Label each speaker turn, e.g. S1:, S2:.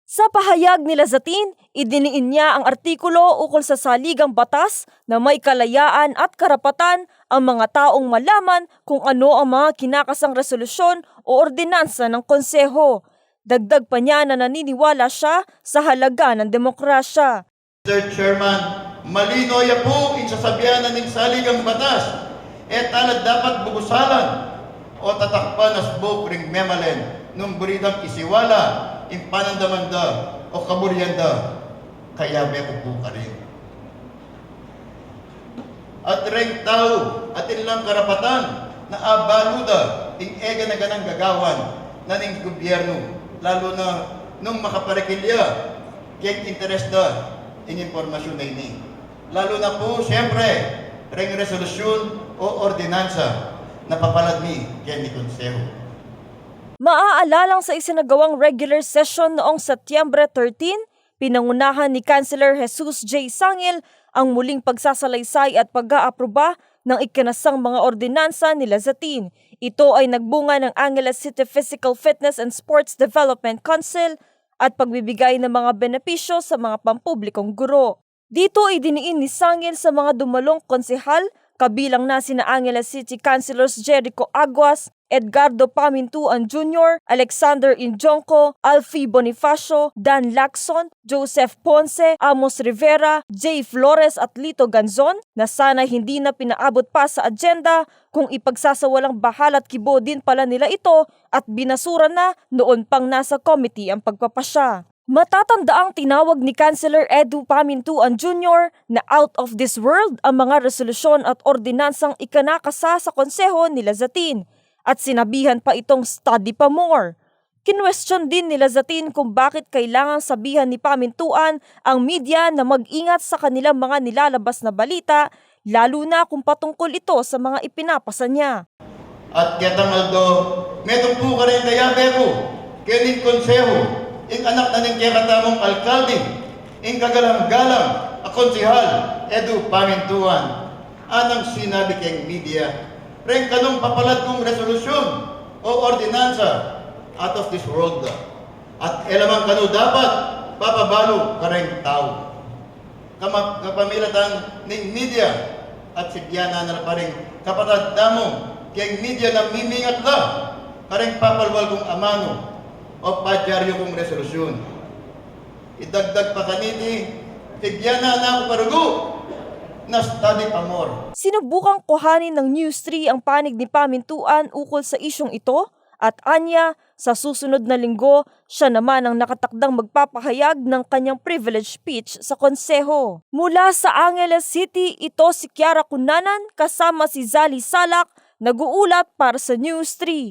S1: Sa pahayag ni Lazatin, idiniin niya ang artikulo ukol sa saligang batas na may kalayaan at karapatan ang mga taong malaman kung ano ang mga kinakasang resolusyon o ordinansa ng konseho. Dagdag pa niya na naniniwala siya sa halaga ng demokrasya.
S2: Mr. Chairman, malino ya po insasabihan ng saligang batas talad dapat bugusalan o tatakpan as buk ring memalen nung buridang isiwala impanandamanda o kaburyanda kaya may upo ka rin. At ring tao at ilang karapatan na abaluda ing ega na ganang gagawan na ning gobyerno lalo na nung makaparikilya kaya interes da in informasyon na ini. Lalo na po siyempre ring resolusyon o ordinansa na papalad ni Kenny Consejo.
S1: Maaalalang sa isinagawang regular session noong Setyembre 13, pinangunahan ni Councilor Jesus J. Sangil ang muling pagsasalaysay at pag-aaproba ng ikinasang mga ordinansa ni Lazatin. Ito ay nagbunga ng Angeles City Physical Fitness and Sports Development Council at pagbibigay ng mga benepisyo sa mga pampublikong guro. Dito ay diniin ni Sangil sa mga dumalong konsehal, kabilang na sina Angeles City Councilors Jericho Aguas, Edgardo Pamintuan Jr., Alexander Injonco, Alfie Bonifacio, Dan Lacson, Joseph Ponce, Amos Rivera, Jay Flores at Lito Ganzon na sana hindi na pinaabot pa sa agenda kung ipagsasawalang bahala at kibo din pala nila ito at binasura na noon pang nasa committee ang pagpapasya. Matatandaang tinawag ni Councilor Edu Pamintuan Jr. na out of this world ang mga resolusyon at ordinansang ikinakasa sa konseho ni Lazatin at sinabihan pa itong study pa more. Kinwestiyon din ni Lazatin kung bakit kailangang sabihan ni Pamintuan ang media na mag-ingat sa kanilang mga nilalabas na balita lalo na kung patungkol ito sa mga ipinapasa niya.
S2: At Ketangaldo, medong po ka rin kaya beko, Kenny Consejo, ing anak na ning kakatamong alkalde, ing kagalang-galang, akonsihal, Edu Pamintuan, anang sinabi keng media, ren kanong papalad kong resolusyon o ordinansa out of this world. At elamang kano dapat papabalo ka rin tao. Kapamilatan ning media at sibyana na pa rin kapatad damo keng media na mimingat la ka rin papalwal kong amano o padyaryo kong resolusyon. Idagdag pa kanini, sibyana na ako parugo na study pa more.
S1: Sinubukang kuhanin ng News 3 ang panig ni Pamintuan ukol sa isyong ito at anya sa susunod na linggo siya naman ang nakatakdang magpapahayag ng kanyang privilege speech sa konseho. Mula sa Angeles City, ito si Kiara Cunanan kasama si Zali Salak nag-uulat para sa News 3.